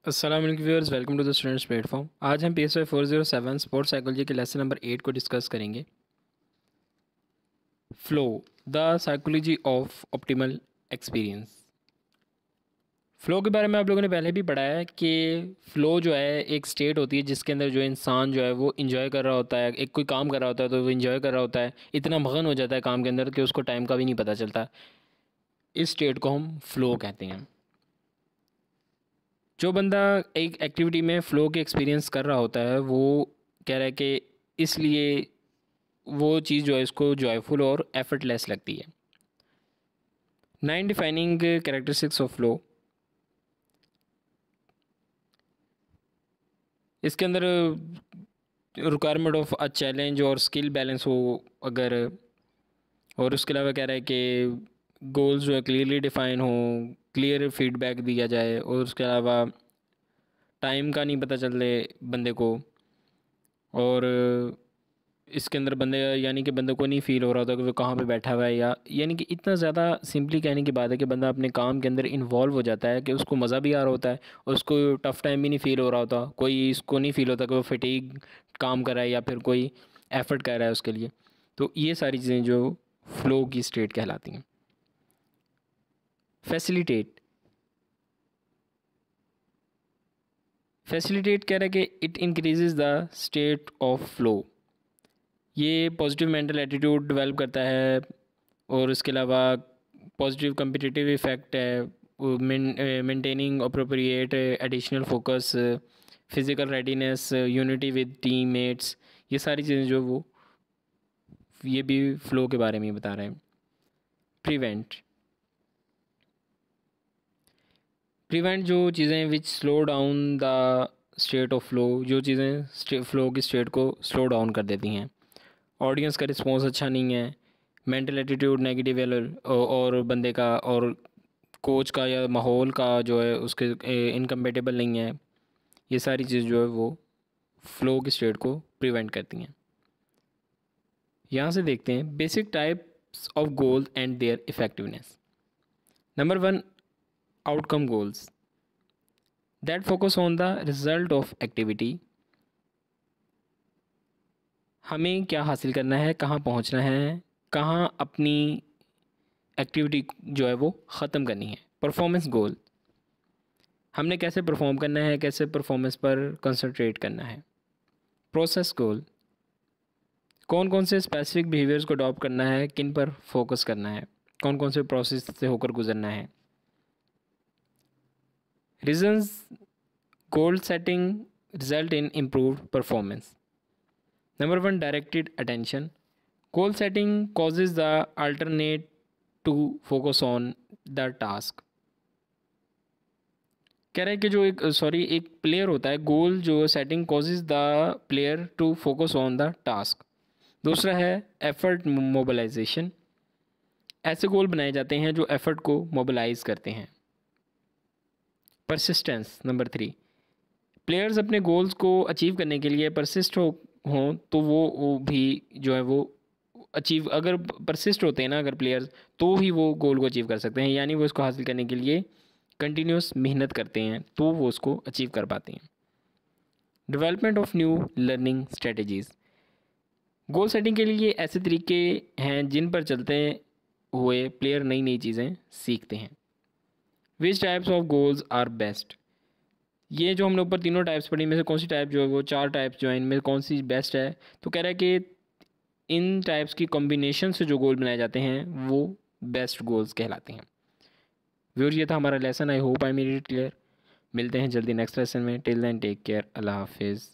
अस्सलाम वालेकुम viewers, welcome to the students platform. आज हम PSY 407 स्पोर्ट्स साइकोलॉजी के लेसन नंबर 8 को डिस्कस करेंगे। Flow, the psychology of optimal experience. Flow के बारे में आप लोगों ने पहले भी पढ़ा है कि फ़्लो जो है एक स्टेट होती है जिसके अंदर जो इंसान जो है वो इंजॉय कर रहा होता है, एक कोई काम कर रहा होता है तो वो इंजॉय कर रहा होता है, इतना मगन हो जाता है काम के अंदर कि उसको टाइम का भी नहीं पता चलता। इस स्टेट को हम फ़्लो कहते हैं। जो बंदा एक एक्टिविटी में फ़्लो के एक्सपीरियंस कर रहा होता है वो कह रहा है कि इसलिए वो चीज़ जो है इसको जॉयफुल और एफर्टलेस लगती है। 9 डिफाइनिंग कैरेक्टरिस्टिक्स ऑफ फ़्लो। इसके अंदर रिक्वायरमेंट ऑफ अ चैलेंज और स्किल बैलेंस हो अगर, और उसके अलावा कह रहा है कि गोल्स जो है क्लियरली डिफाइन हो, क्लियर फीडबैक दिया जाए, और उसके अलावा टाइम का नहीं पता चले बंदे को, और इसके अंदर बंदे यानी कि बंदे को नहीं फ़ील हो रहा होता कि वो कहाँ पे बैठा हुआ है, या यानी कि इतना ज़्यादा सिंपली कहने की बात है कि बंदा अपने काम के अंदर इन्वॉल्व हो जाता है कि उसको मज़ा भी आ रहा होता है और उसको टफ़ टाइम भी नहीं फ़ील हो रहा होता, कोई इसको नहीं फ़ील होता कि वो फटीग काम कर रहा है या फिर कोई एफ़र्ट कर रहा है उसके लिए। तो ये सारी चीज़ें जो फ़्लो की स्टेट कहलाती हैं। फैसिलिटेट, फैसिलिटेट कह रहा है कि it increase the state of flow. ये पॉजिटिव मेंटल एटीट्यूड डेवलप करता है, और इसके अलावा पॉजिटिव कम्पिटिटिव इफ़ेक्ट है, maintaining appropriate additional focus, physical readiness, unity with teammates. ये सारी चीज़ें जो वो ये भी फ़्लो के बारे में बता रहे हैं। प्रिवेंट, प्रिवेंट जो चीज़ें which slow down the state of flow, जो चीज़ें फ़्लो की स्टेट को स्लो डाउन कर देती हैं। ऑडियंस का रिस्पॉन्स अच्छा नहीं है, मेंटल एटीट्यूड नेगेटिव है, और बंदे का और कोच का या माहौल का जो है उसके इनकम्पेटेबल नहीं है। ये सारी चीज़ जो है वो फ़्लो की स्टेट को प्रिवेंट करती हैं। यहाँ से देखते हैं basic types of goal and their effectiveness. Number 1, outcome goals that focus on the result of activity. हमें क्या हासिल करना है, कहाँ पहुँचना है, कहाँ अपनी एक्टिविटी जो है वो ख़त्म करनी है। परफॉर्मेंस गोल, हमने कैसे परफॉर्म करना है, कैसे परफॉर्मेंस पर कंसंट्रेट करना है। प्रोसेस गोल, कौन कौन से स्पेसिफिक बिहेवियर्स को अडॉप्ट करना है, किन पर फोकस करना है, कौन कौन से प्रोसेस से होकर गुजरना है। Reasons goal setting result in improved performance. Number 1, directed attention, goal setting causes the alternate to focus on the task. कह रहा है कि जो एक प्लेयर होता है, गोल जो setting causes the player to focus on the task. दूसरा है एफर्ट मोबिलाइजेशन, ऐसे गोल बनाए जाते हैं जो एफर्ट को मोबिलाइज करते हैं। परसिस्टेंस नंबर 3, प्लेयर्स अपने गोल्स को अचीव करने के लिए परसिस्ट हों तो वो भी जो है वो अचीव, अगर परसिस्ट होते हैं ना अगर प्लेयर्स, तो ही वो गोल को अचीव कर सकते हैं, यानी वो इसको हासिल करने के लिए कंटिन्यूस मेहनत करते हैं तो वो उसको अचीव कर पाते हैं। Development of new learning strategies, goal setting के लिए ऐसे तरीके हैं जिन पर चलते हुए प्लेयर नई नई चीज़ें सीखते हैं। Which types of goals are best, ये जो हमने ऊपर तीनों टाइप्स पढ़ी, में से कौन सी टाइप जो है वो 4 टाइप्स जो है इनमें कौन सी बेस्ट है। तो कह रहा है कि इन टाइप्स की कॉम्बिनेशन से जो गोल बनाए जाते हैं वो बेस्ट गोल्स कहलाते हैं। व्यूअर, ये था हमारा lesson. I hope I made it clear. मिलते हैं जल्दी नेक्स्ट लेसन में। टिल देन टेक केयर, अल्लाह हाफिज़।